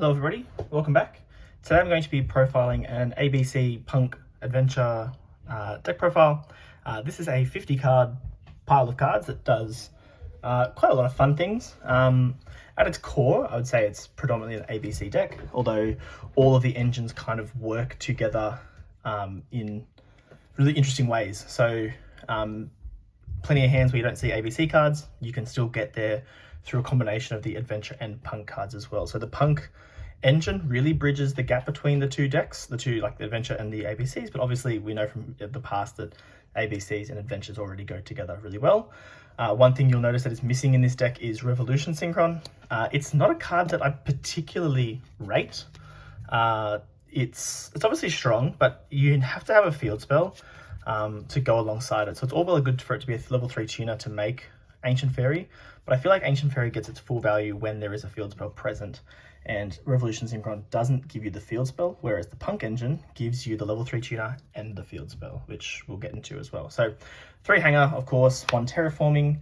Hello everybody, welcome back. Today I'm going to be profiling an ABC Punk Adventure deck profile. This is a 50 card pile of cards that does quite a lot of fun things. At its core, I would say it's predominantly an ABC deck, although all of the engines kind of work together in really interesting ways. So plenty of hands where you don't see ABC cards, you can still get there through a combination of the Adventure and Punk cards as well. So the Punk engine really bridges the gap between the two decks, the Adventure and the ABCs, but obviously we know from the past that ABCs and Adventures already go together really well. One thing you'll notice that is missing in this deck is Revolution Synchron. It's not a card that I particularly rate. It's obviously strong, but you have to have a field spell to go alongside it. So it's all well and good for it to be a level 3 tuner to make Ancient Fairy, but I feel like Ancient Fairy gets its full value when there is a field spell present, and Revolution Synchron doesn't give you the field spell, whereas the Punk engine gives you the level 3 tuner and the field spell, which we'll get into as well. So 3 hanger, of course, 1 terraforming.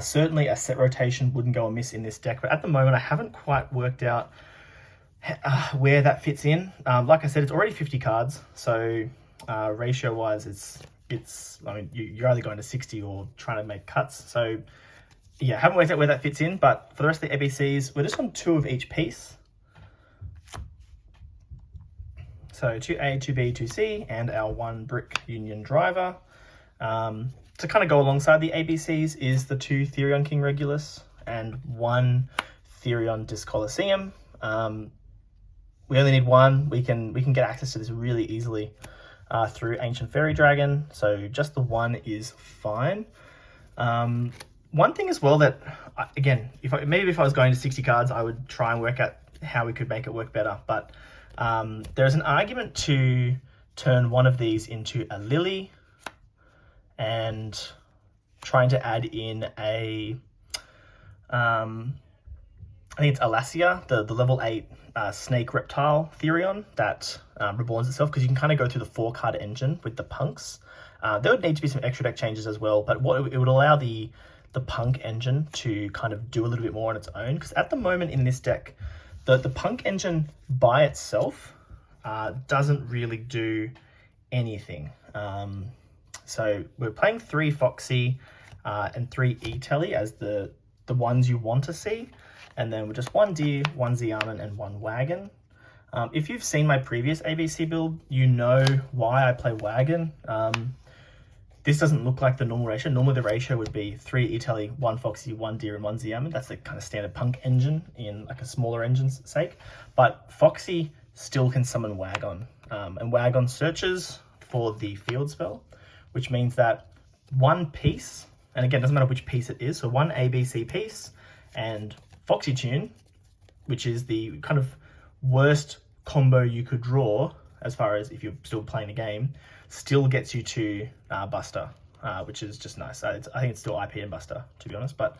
Certainly a set rotation wouldn't go amiss in this deck, but at the moment I haven't quite worked out where that fits in. Like I said, it's already 50 cards, so ratio wise I mean, you're either going to 60 or trying to make cuts. So yeah, haven't worked out where that fits in, but for the rest of the ABCs, we're just on 2 of each piece. So 2A, 2B, 2C, and our 1 brick Union driver. To kind of go alongside the ABCs is the 2 Therion King Regulus and 1 Therion Disc Colosseum. We only need 1. We can get access to this really easily through Ancient Fairy Dragon, so just the 1 is fine. One thing as well that, again, if I was going to 60 cards, I would try and work out how we could make it work better, but there's an argument to turn one of these into a Lily and trying to add in a, I think it's Alasia, the level 8 snake reptile Therion that reborns itself, because you can kind of go through the 4-card engine with the Punks. There would need to be some extra deck changes as well, but what it would allow the Punk engine to kind of do a little bit more on its own, because at the moment in this deck, the Punk engine by itself doesn't really do anything. So we're playing 3 Foxy and 3 E-Telly as the ones you want to see, and then with just 1 Deer, 1 Xiamen, and 1 Wagon. If you've seen my previous ABC build, you know why I play Wagon. This doesn't look like the normal ratio. Normally the ratio would be 3 E-Telly, 1 Foxy, 1 Deer, and 1 Xiamen. That's the kind of standard Punk engine in like a smaller engine's sake. But Foxy still can summon Wagon. And Wagon searches for the field spell, which means that 1 piece, and again, it doesn't matter which piece it is, so 1 ABC piece and Foxy Tune, which is the kind of worst combo you could draw as far as if you're still playing the game, still gets you to Buster, which is just nice. I think it's still IP and Buster, to be honest, but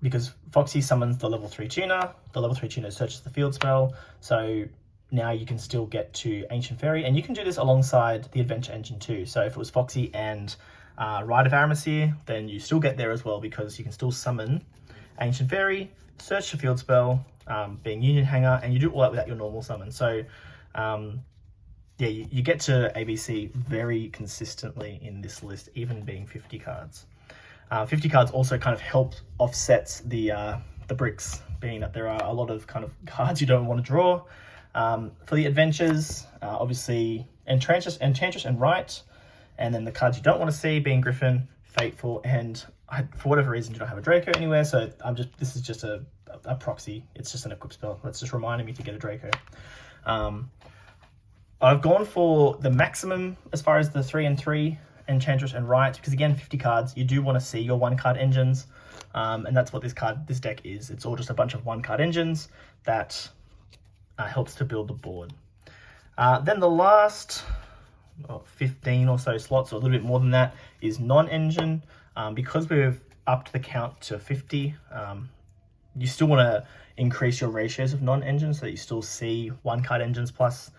because Foxy summons the level 3 tuner, the level 3 tuner searches the field spell, so now you can still get to Ancient Fairy, and you can do this alongside the Adventure engine too. So if it was Foxy and Rite of Aramasir, then you still get there as well, because you can still summon Ancient Fairy, search the field spell, being Union Hanger, and you do all that without your normal summon. So yeah, you get to ABC very consistently in this list, even being 50 cards. 50 cards also kind of help offsets the bricks, being that there are a lot of kind of cards you don't want to draw. For the Adventures, obviously Enchantress and Right, and then the cards you don't want to see being Griffin, Fateful, and for whatever reason you don't have a Draco anywhere, so this is just a proxy. It's just an equip spell. That's just reminding me to get a Draco. I've gone for the maximum as far as the 3 and 3 Enchantress and Right, because again, 50 cards, you do want to see your 1-card engines, and that's what this deck is. It's all just a bunch of 1-card engines that helps to build the board. Then the last 15 or so slots, or a little bit more than that, is non-engine. Because we've upped the count to 50, you still want to increase your ratios of non-engine so that you still see 1-card engines plus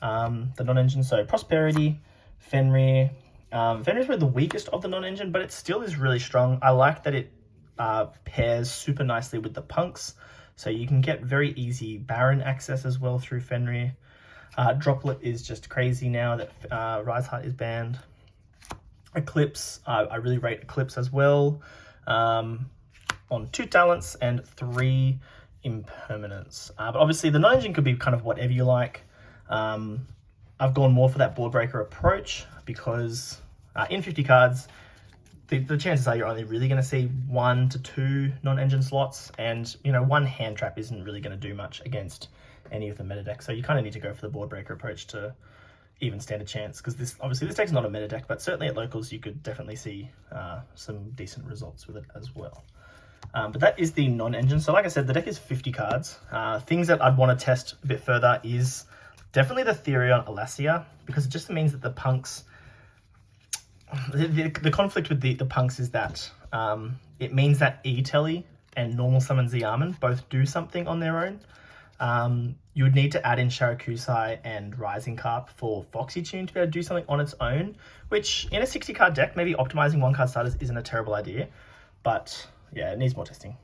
the non-engine. So Prosperity, Fenrir. Fenrir's really the weakest of the non-engine, but it still is really strong. I like that it pairs super nicely with the Punks. So you can get very easy Baron access as well through Fenrir. Droplet is just crazy now that Rise Heart is banned. Eclipse, I really rate Eclipse as well, on 2 talents and 3 impermanence. But obviously the non-engine could be kind of whatever you like. I've gone more for that board breaker approach because in 50 cards, the chances are you're only really going to see 1 to 2 non-engine slots, and you know, 1 hand trap isn't really going to do much against any of the meta decks. So you kind of need to go for the board breaker approach to even stand a chance, because this deck's not a meta deck, but certainly at locals you could definitely see some decent results with it as well. But that is the non-engine. So like I said, the deck is 50 cards. Things that I'd want to test a bit further is definitely the Therion Alasia, because it just means that the punks, the conflict with the punks is that it means that E-Telly and normal summon Xiamen both do something on their own. You would need to add in Sharakusai and Rising Carp for Foxy Tune to be able to do something on its own, which in a 60 card deck, maybe optimizing 1 card starters isn't a terrible idea, but yeah, it needs more testing.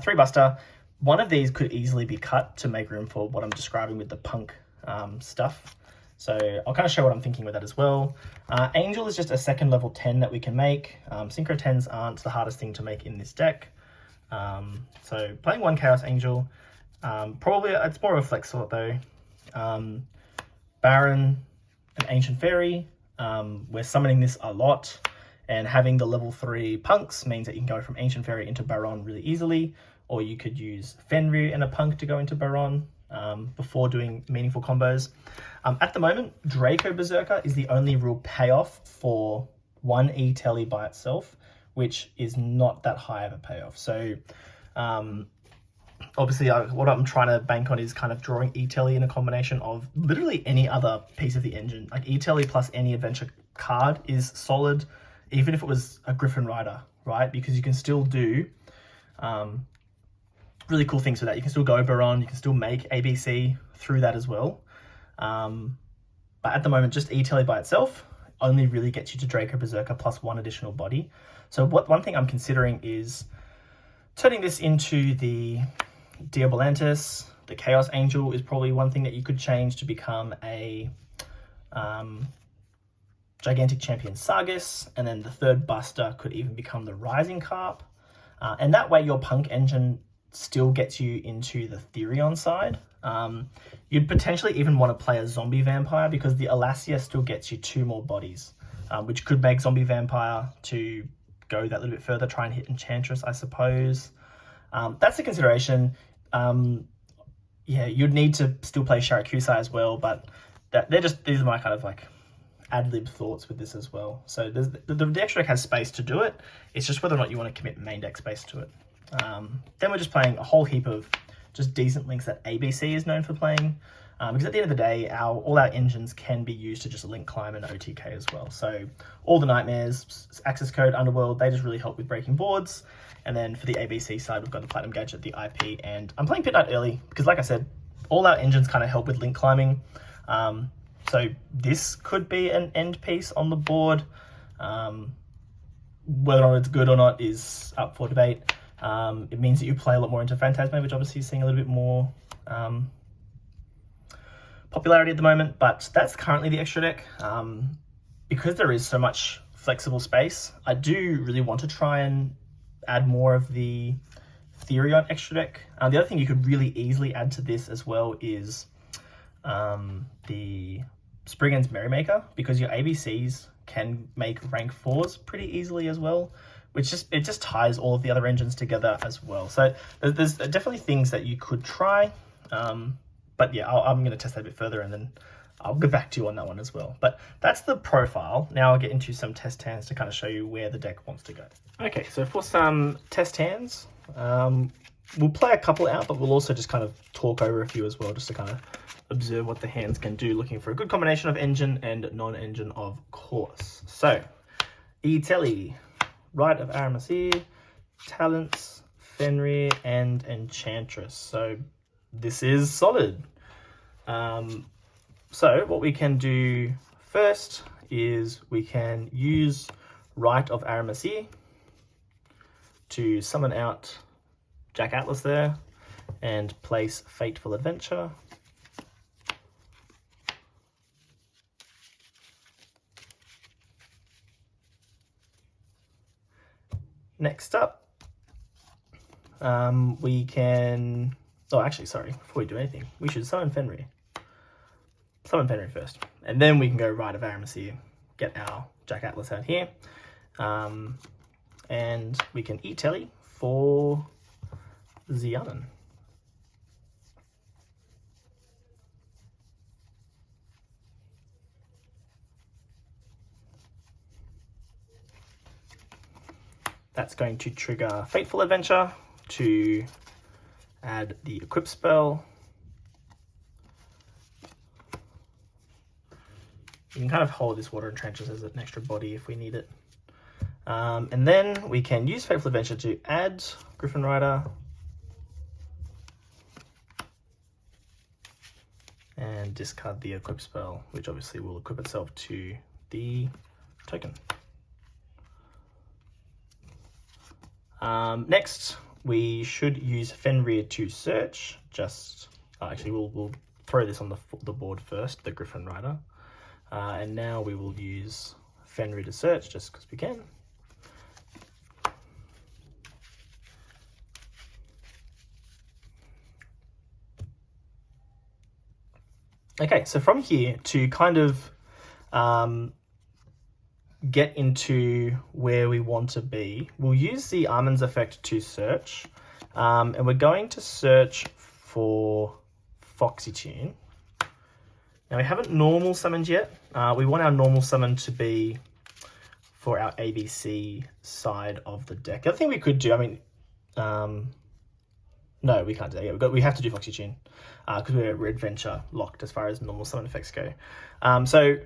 3 Buster, one of these could easily be cut to make room for what I'm describing with the punk stuff. So I'll kind of show what I'm thinking with that as well. Angel is just a 2nd level 10 that we can make. Synchro 10s aren't the hardest thing to make in this deck. So playing 1 Chaos Angel, probably it's more of a flex sort though. Baron and Ancient Fairy, we're summoning this a lot, and having the level 3 punks means that you can go from Ancient Fairy into Baron really easily, or you could use Fenrir and a punk to go into Baron before doing meaningful combos. At the moment, Draco Berserker is the only real payoff for 1 E-Telly by itself, which is not that high of a payoff. So obviously what I'm trying to bank on is kind of drawing E-Telly in a combination of literally any other piece of the engine. Like E-Telly plus any adventure card is solid, even if it was a Griffin Rider, right? Because you can still do really cool things with that. You can still go Baron, you can still make ABC through that as well. But at the moment, just E-Telly by itself only really gets you to Draco Berserker plus 1 additional body. So one thing I'm considering is turning this into the Diabolantis. The Chaos Angel is probably one thing that you could change to become a Gigantic Champion Sargus, and then the 3rd Buster could even become the Rising Carp. And that way your punk engine still gets you into the Therion side. You'd potentially even want to play a Zombie Vampire, because the Alasia still gets you 2 more bodies, which could make Zombie Vampire to go that little bit further, try and hit Enchantress, I suppose. That's a consideration. Yeah, you'd need to still play Sharakusai as well, but these are my kind of like ad-lib thoughts with this as well. So the extra deck has space to do it. It's just whether or not you want to commit main deck space to it. Then we're just playing a whole heap of just decent links that ABC is known for playing, because at the end of the day, all our engines can be used to just link climb and OTK as well. So all the Nightmares, Access Code, Underworld, they just really help with breaking boards. And then for the ABC side, we've got the Platinum Gadget, the IP, and I'm playing Pit Knight early because, like I said, all our engines kind of help with link climbing. So this could be an end piece on the board. Whether or not it's good or not is up for debate. It means that you play a lot more into Phantasma, which obviously is seeing a little bit more popularity at the moment, but that's currently the extra deck. Because there is so much flexible space, I do really want to try and add more of the Therion extra deck. The other thing you could really easily add to this as well is the Spriggan's Merrymaker, because your ABCs can make rank 4s pretty easily as well, which just ties all of the other engines together as well. So there's definitely things that you could try, but yeah, I'm going to test that a bit further and then I'll get back to you on that one as well. But that's the profile. Now I'll get into some test hands to kind of show you where the deck wants to go. Okay, so for some test hands, we'll play a couple out, but we'll also just kind of talk over a few as well, just to kind of observe what the hands can do, looking for a good combination of engine and non-engine, of course. So, E-Telly, Rite of Aramasir, Talents, Fenrir, and Enchantress. So this is solid. So what we can do first is we can use Rite of Aramasir to summon out Jack Atlas there. and place Fateful Adventure. Next up, we can, oh actually sorry, before we do anything, we should summon Fenrir. Summon Fenrir first, and then we can go Rite of Aramasir, get our Jack Atlas out here, and we can eat Telly for Zianan. That's going to trigger Fateful Adventure to add the equip spell. You can kind of hold this Water Entrenches as an extra body if we need it. And then we can use Fateful Adventure to add Griffin Rider. And discard the equip spell, which obviously will equip itself to the token. Next, we should use Fenrir to search. Actually, we'll throw this on the board first, the Griffin Rider. And now we will use Fenrir to search just because we can. Okay, so from here to kind of get into where we want to be, we'll use the Almonds effect to search, and we're going to search for Foxy Tune. Now we haven't normal summoned yet. We want our normal summon to be for our ABC side of the deck. The other thing we could do, I mean, no, we can't do that yet. We have to do Foxy Tune because we're adventure locked as far as normal summon effects go. So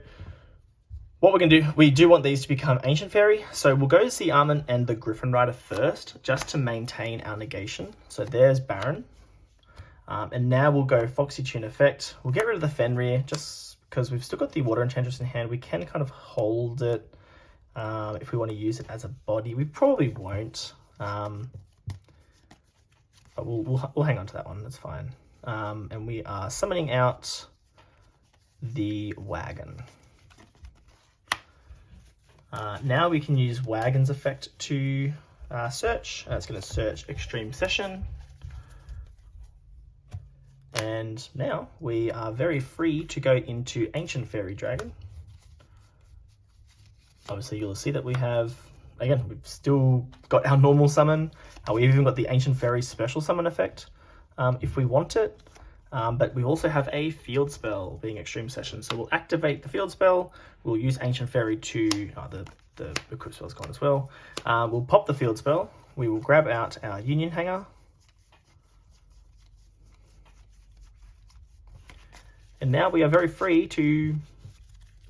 what we're going to do, we do want these to become Ancient Fairy. So we'll go to the Armand and the Griffin Rider first, just to maintain our negation. So there's Baron. And now we'll go Foxy Tune effect. We'll get rid of the Fenrir, just because we've still got the Water Enchantress in hand. We can kind of hold it if we want to use it as a body. We probably won't. But we'll hang on to that one, that's fine. And we are summoning out the Wagon. Now we can use Wagon's effect to search. It's going to search Extreme Session. And now we are very free to go into Ancient Fairy Dragon. Obviously you'll see that we have, again, we've still got our normal summon. We've even got the Ancient Fairy special summon effect if we want it. But we also have a field spell being Extreme Session. So we'll activate the field spell. We'll use Ancient Fairy to, the equip spell's gone as well. We'll pop the field spell. We will grab out our Union Hanger. And now we are very free to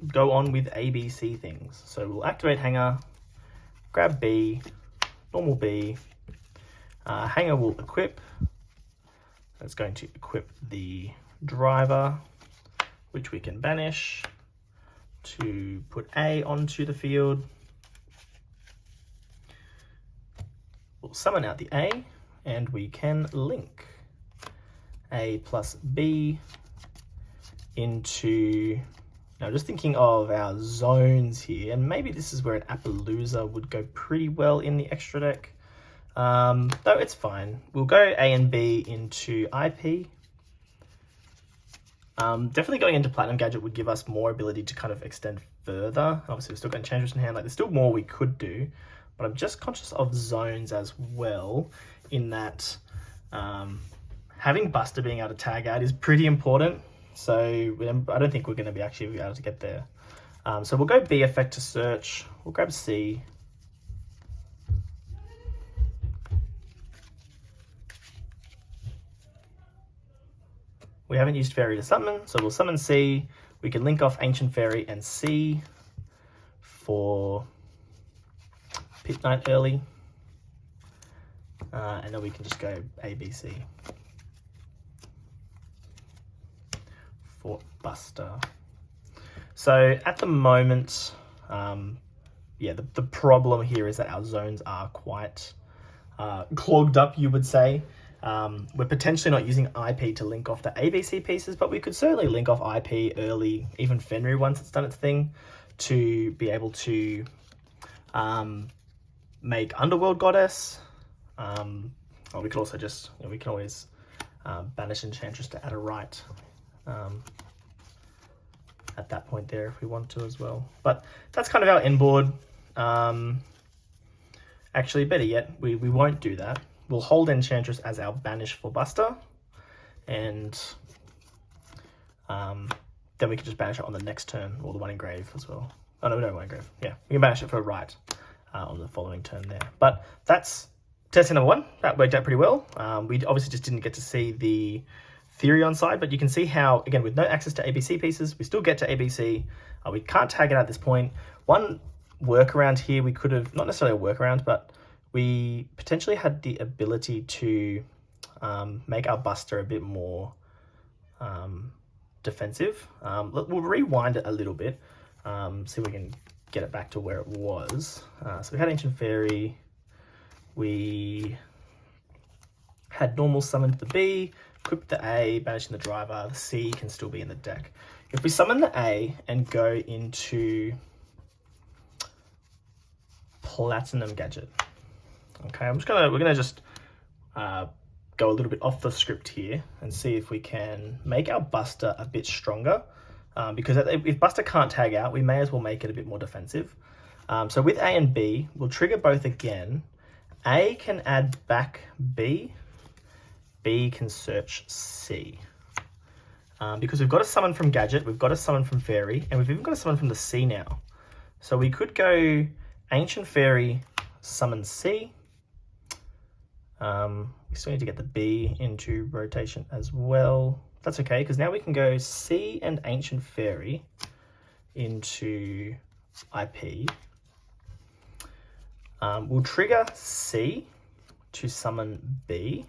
go on with ABC things. So we'll activate Hanger, grab B, normal B. Hanger will equip. It's going to equip the driver, which we can banish to put A onto the field. We'll summon out the A, and we can link A plus B into, now just thinking of our zones here, and maybe this is where an Appaloosa would go pretty well in the extra deck. Though it's fine. We'll go A and B into IP. Definitely going into Platinum Gadget would give us more ability to kind of extend further. Obviously we've still got Enchantress in hand, like there's still more we could do, but I'm just conscious of zones as well, in that having Buster being able to tag out is pretty important. So I don't think we're going to be actually able to get there. So we'll go B effect to search. We'll grab C. We haven't used Fairy to summon, so we'll summon C. We can link off Ancient Fairy and C for Pit Night early. And then we can just go A, B, C for Buster. So at the moment, yeah, the problem here is that our zones are quite clogged up, you would say. We're potentially not using IP to link off the ABC pieces, but we could certainly link off IP early, even Fenrir once it's done its thing, to be able to make Underworld Goddess. Or we could also just, we can always banish Enchantress to add a right at that point there if we want to as well. But that's kind of our end board. Actually, better yet, we won't do that. We'll hold Enchantress as our banish for Buster, and then we can just banish it on the next turn, or the one in grave as well. Oh no, we don't want grave. Yeah, we can banish it for a right on the following turn there. But that's test number 1. That worked out pretty well. We obviously just didn't get to see the Therion side, but you can see how, again, with no access to ABC pieces, we still get to ABC. We can't tag it at this point. One workaround here, we could have, not necessarily a workaround, but we potentially had the ability to make our Buster a bit more defensive. We'll rewind it a little bit, see if we can get it back to where it was. So we had Ancient Fairy, we had normal summon the B, equip the A, banishing the driver, the C can still be in the deck. If we summon the A and go into Platinum Gadget, okay, we're gonna just go a little bit off the script here and see if we can make our Buster a bit stronger, because if Buster can't tag out, we may as well make it a bit more defensive. So with A and B, we'll trigger both again. A can add back B, B can search C. Because we've got a summon from Gadget, we've got a summon from Fairy, and we've even got a summon from the C now. So we could go Ancient Fairy, summon C. We still need to get the B into rotation as well. That's okay, because now we can go C and Ancient Fairy into IP. We'll trigger C to summon B.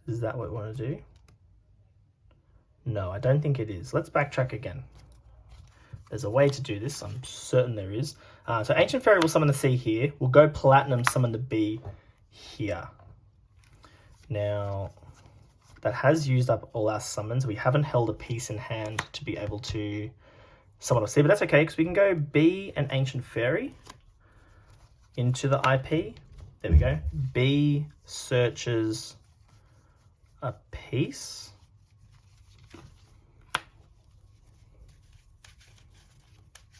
Is that what we want to do? No, I don't think it is. Let's backtrack again. There's a way to do this. I'm certain there is. So Ancient Fairy will summon the C here. We'll go Platinum, summon the B here. Now, that has used up all our summons. We haven't held a piece in hand to be able to summon a C, but that's okay, because we can go B and Ancient Fairy into the IP. There we go. B searches a piece.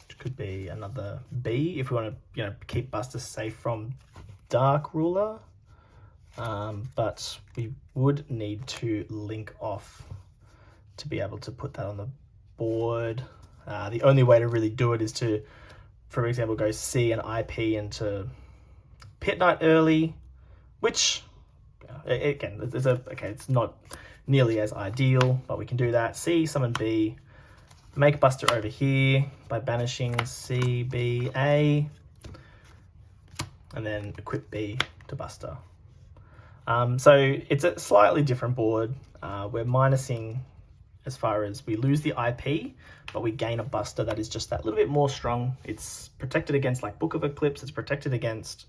Which could be another B if we want to, keep Buster safe from Dark Ruler. But we would need to link off to be able to put that on the board. The only way to really do it is to, for example, go C and IP into Pit Knight early, which again, it's not nearly as ideal, but we can do that. C, summon B, make Buster over here by banishing C, B, A, and then equip B to Buster. So it's a slightly different board. We're minusing as far as we lose the IP, but we gain a Buster that is just that little bit more strong. It's protected against like Book of Eclipse, it's protected against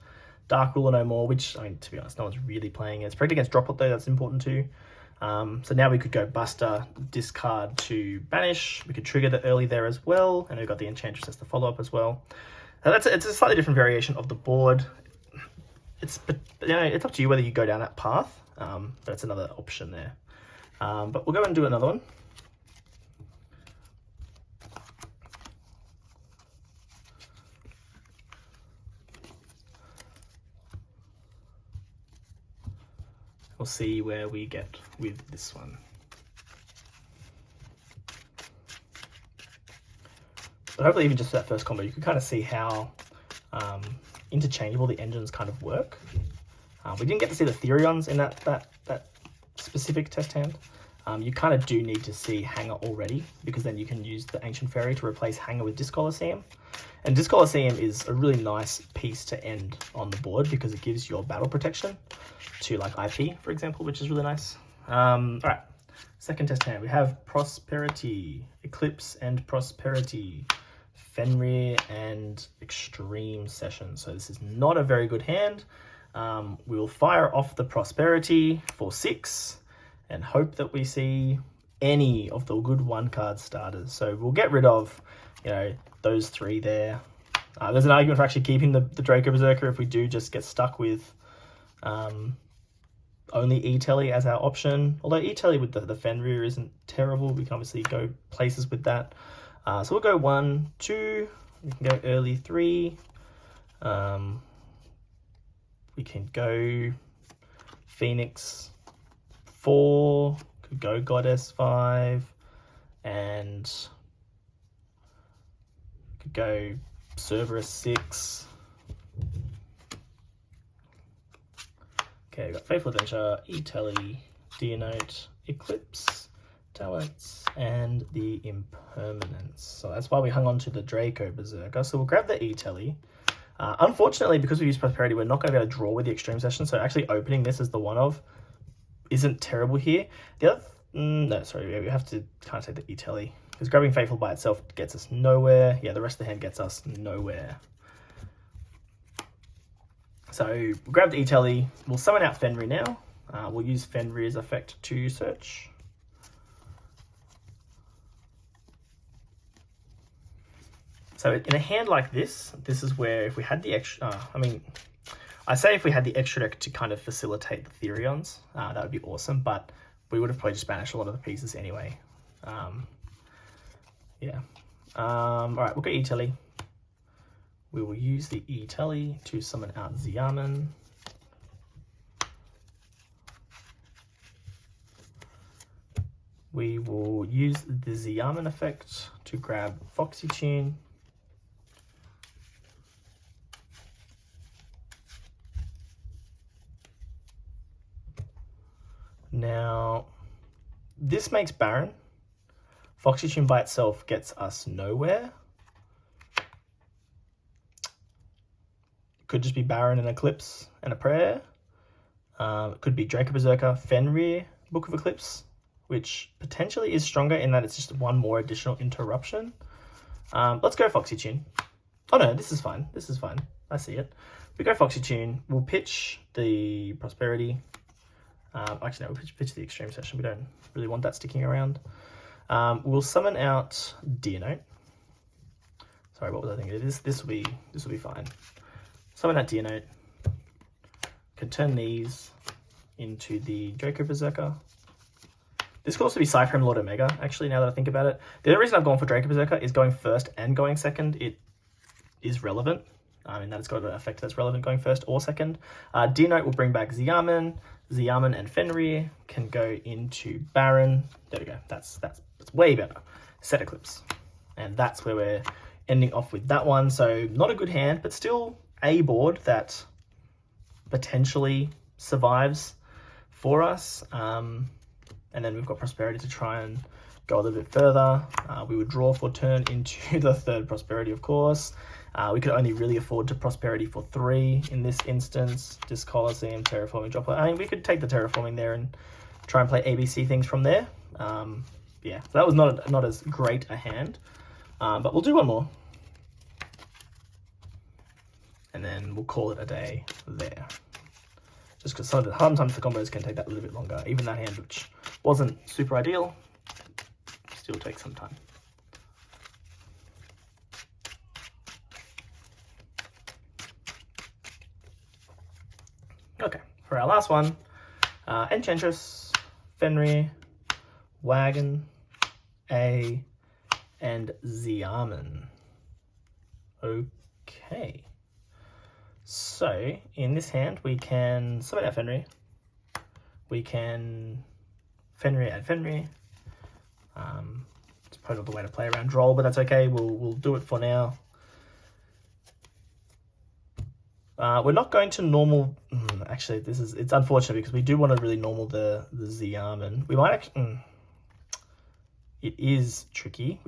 Dark Ruler no more, which, I mean, to be honest, no one's really playing it. It's protected against Droplet though, that's important too. So now we could go Buster, discard to banish. We could trigger the early there as well, and we've got the Enchantress as the follow-up as well. It's a slightly different variation of the board. It's up to you whether you go down that path, but it's another option there. But we'll go and do another one. We'll see where we get with this one. But hopefully even just that first combo, you can kind of see how interchangeable the engines kind of work. We didn't get to see the Therions in that specific test hand. You kind of do need to see Hanger already, because then you can use the Ancient Fairy to replace Hanger with Disc Colosseum. And Disc Colosseum is a really nice piece to end on the board because it gives your battle protection to like IP, for example, which is really nice. All right, second test hand. We have Prosperity, Eclipse and Prosperity, Fenrir and Extreme Session. So this is not a very good hand. We will fire off the Prosperity for 6 and hope that we see any of the good 1-card starters. So we'll get rid of, you know, those 3 there. There's an argument for actually keeping the Draco Berserker if we do just get stuck with only E-Telly as our option. Although E-Telly with the Fenrir isn't terrible. We can obviously go places with that. So we'll go 1, 2. We can go early 3. We can go Phoenix 4. Could go Goddess 5. And could go Cerberus 6. Okay, we've got Faithful Adventure, E-Telly, Deonote, Eclipse, Talents, and the Impermanence. So that's why we hung on to the Draco Berserker. So we'll grab the E-Telly. Unfortunately, because we use Prosperity, we're not going to be able to draw with the Extreme Session. So actually opening this as the one-of isn't terrible here. The other, no, sorry, we have to kind of take the E-Telly. Because grabbing Faithful by itself gets us nowhere. Yeah, the rest of the hand gets us nowhere. So we'll grab the E-Telly. We'll summon out Fenrir now. We'll use Fenrir's effect to search. So in a hand like this is where if we had the extra, I say if we had the extra deck to kind of facilitate the Therions, that would be awesome, but we would have probably just banished a lot of the pieces anyway. Yeah. All right, we'll get E-Telly. We will use the E-Telly to summon out Xiamen. We will use the Xiamen effect to grab Foxy Tune. Now, this makes Baron. Foxy Tune by itself gets us nowhere. Could just be Baron and Eclipse and a Prayer. It could be Draco Berserker, Fenrir, Book of Eclipse, which potentially is stronger in that it's just one more additional interruption. Let's go Foxy Tune. Oh no, this is fine. This is fine. I see it. We go Foxy Tune. We'll pitch the Prosperity. Actually, no, we'll pitch the Extreme Session. We don't really want that sticking around. We'll summon out Deonote. Sorry, what was I thinking? This will be fine. Summon out Deonote. Can turn these into the Draco Berserker. This could also be Cyclone Lord Omega, actually, now that I think about it. The other reason I've gone for Draco Berserker is going first and going second. It is relevant. I mean, that it's got an effect that's relevant going first or second. Deonote will bring back Xiamen. Xiamen and Fenrir can go into Baron. There we go. That's way better. Set Eclipse. And that's where we're ending off with that one. So not a good hand, but still a board that potentially survives for us. And then we've got Prosperity to try and go a little bit further. We would draw for turn into the third Prosperity, of course. We could only really afford to Prosperity for 3 in this instance. Disc Coliseum, Terraforming Droplet. I mean, we could take the Terraforming there and try and play ABC things from there. Yeah, that was not as great a hand. But we'll do one more. And then we'll call it a day there. Just because sometimes the combos can take that a little bit longer. Even that hand, which wasn't super ideal, still takes some time. Okay, for our last one, Enchantress, Fenrir, Wagon, A, and Xiamen. Okay. So, in this hand, we can summon out Fenrir. We can Fenrir and Fenrir. It's probably not the way to play around Droll, but that's okay. We'll do it for now. We're not going to normal. Actually, it's unfortunate because we do want to really normal the Xiamen. We might actually. It is tricky.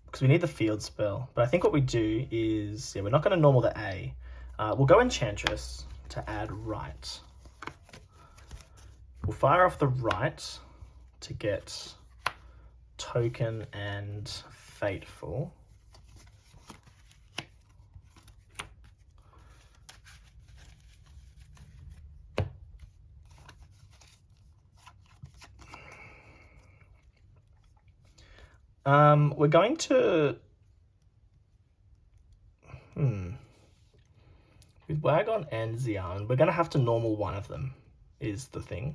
Because we need the field spell. But I think what we do is, yeah, we're not going to normal the A. We'll go Enchantress to add Right. We'll fire off the Right to get Token and Fateful. We're going to... With Wagon and Xian, we're going to have to normal one of them, is the thing.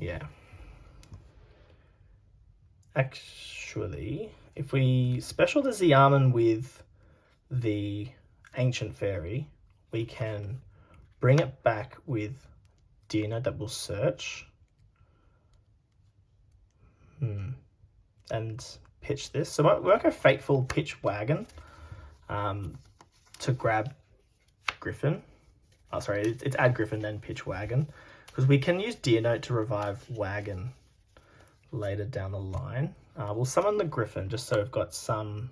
Yeah. Actually, if we special the Xiamen with the Ancient Fairy, we can bring it back with Dino that will search. And pitch this. So we won't go Fateful, pitch Wagon to grab Griffin. Oh, sorry, it's add Griffin, then pitch Wagon. Because we can use Deer Note to revive Wagon later down the line. We'll summon the Griffin just so we've got some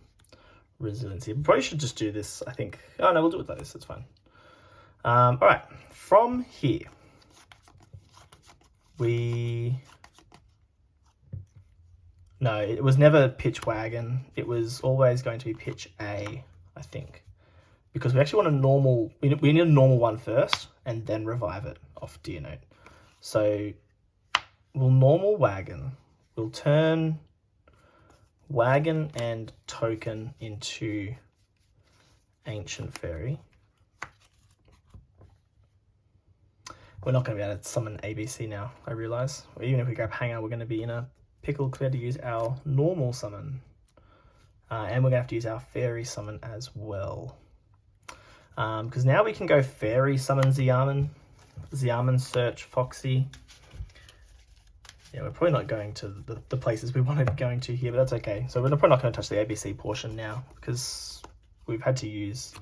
resiliency. We probably should just do this, I think. Oh, no, we'll do it like this. It's fine. All right. From here, No, it was never pitch Wagon. It was always going to be pitch A, I think. Because we actually want a normal... We need a normal one first and then revive it off Deer Note. So we'll normal Wagon. We'll turn Wagon and Token into Ancient Fairy. We're not going to be able to summon ABC now, I realise. Even if we grab Hanger, we're going to be in a pickle clear to use our normal summon. And we're going to have to use our Fairy summon as well. Because now we can go Fairy summon Xiamen. Xiamen search Foxy. Yeah, we're probably not going to the places we want to be going to here, but that's okay. So we're probably not going to touch the ABC portion now because we've had to use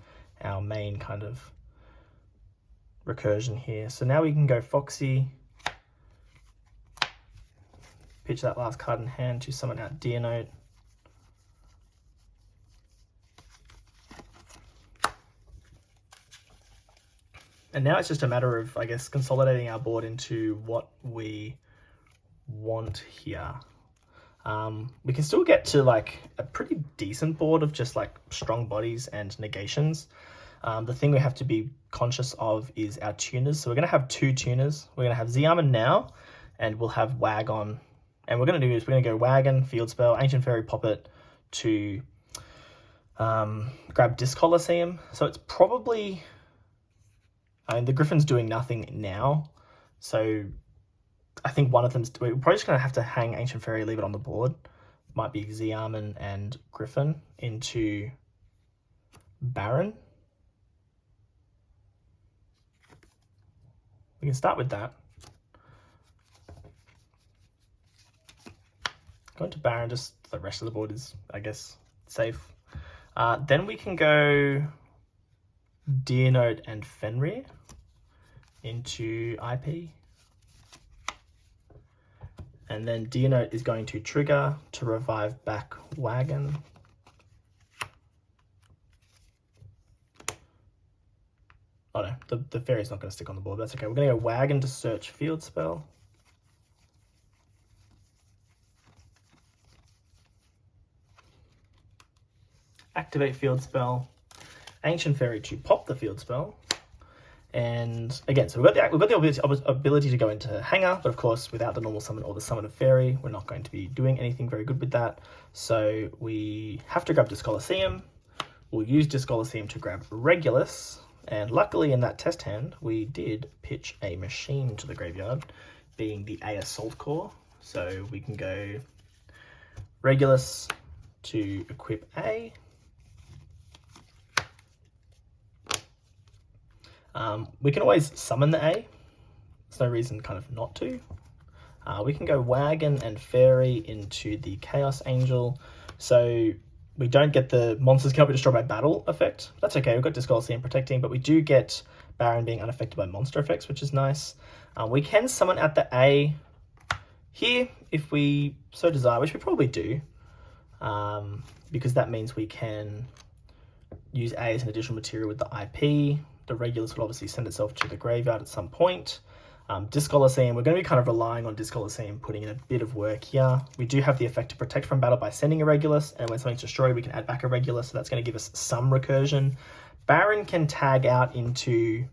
our main kind of recursion here. So now we can go Foxy, pitch that last card in hand to summon out Deer Note. And now it's just a matter of, I guess, consolidating our board into what we want here. We can still get to like a pretty decent board of just like strong bodies and negations. The thing we have to be conscious of is our tuners. So we're going to have two tuners. We're going to have Xiamen now, and we'll have Wagon. And we're going to do is we're going to go Wagon, Field Spell, Ancient Fairy, pop it to grab Disc Coliseum. So it's probably... I mean, the Griffin's doing nothing now, so I think one of them's... We're probably just going to have to hang Ancient Fairy, leave it on the board. Might be Xiamen and Griffin into Baron. We can start with that. Going to Baron, just the rest of the board is, I guess, safe. Then we can go Deer Note and Fenrir into IP. And then Deer Note is going to trigger to revive back Wagon. Oh no, the Fairy's not going to stick on the board, but that's okay. We're going to go Wagon to search Field Spell. Activate Field Spell. Ancient Fairy to pop the Field Spell. And again, so we've got the ability to go into Hanger, but of course, without the normal summon or the summon of Fairy, we're not going to be doing anything very good with that. So we have to grab Disc Coliseum. We'll use Disc Coliseum to grab Regulus. And luckily in that test hand, we did pitch a machine to the graveyard, being the A Assault Core. So we can go Regulus to equip A. We can always summon the A. There's no reason kind of not to. We can go Wagon and Fairy into the Chaos Angel. So we don't get the monsters cannot be destroyed by battle effect. That's okay, we've got Disc Coliseum protecting, but we do get Baron being unaffected by monster effects, which is nice. We can summon at the A here if we so desire, which we probably do. Because that means we can use A as an additional material with the IP. The Regulus will obviously send itself to the graveyard at some point. Disc Coliseum, we're going to be kind of relying on Disc Coliseum putting in a bit of work here. We do have the effect to protect from battle by sending a Regulus, and when something's destroyed, we can add back a Regulus, so that's going to give us some recursion. Baron can tag out into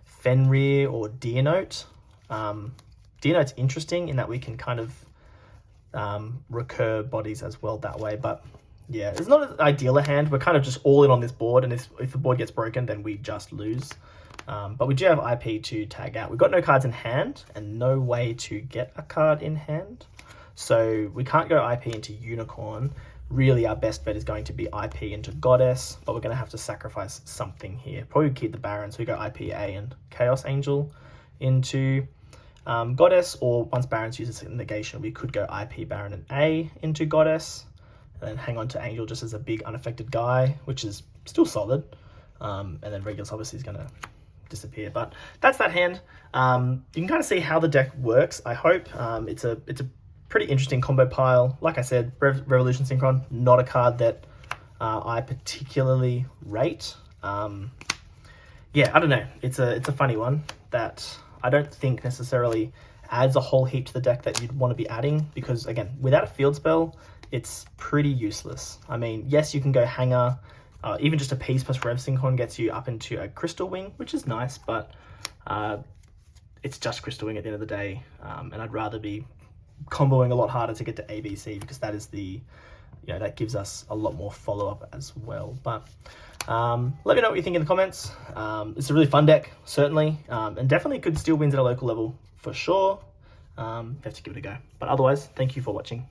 Fenrir or Deer Note. Dino, it's interesting in that we can kind of recur bodies as well that way, but yeah, it's not as ideal a hand. We're kind of just all in on this board, and if the board gets broken, then we just lose. But we do have IP to tag out. We've got no cards in hand and no way to get a card in hand. So we can't go IP into Unicorn. Really, our best bet is going to be IP into Goddess, but we're going to have to sacrifice something here. Probably keep the Baron, so we go IPA and Chaos Angel into Goddess, or once Baron's uses negation, we could go IP Baron and A into Goddess, and then hang on to Angel just as a big unaffected guy, which is still solid. And then Regulus obviously is going to disappear, but that's that hand. You can kind of see how the deck works, I hope. It's a pretty interesting combo pile. Like I said, Revolution Synchron, not a card that I particularly rate. Yeah, I don't know. It's a funny one that I don't think necessarily adds a whole heap to the deck that you'd want to be adding, because again, without a field spell, it's pretty useless. I mean, yes, you can go Hanger. Even just a piece plus Rev Synchron gets you up into a Crystal Wing, which is nice, but it's just Crystal Wing at the end of the day, and I'd rather be comboing a lot harder to get to ABC, because that is the, that gives us a lot more follow-up as well. But let me know what you think in the comments. It's a really fun deck, certainly, and definitely could steal wins at a local level for sure. You have to give it a go. But otherwise, thank you for watching.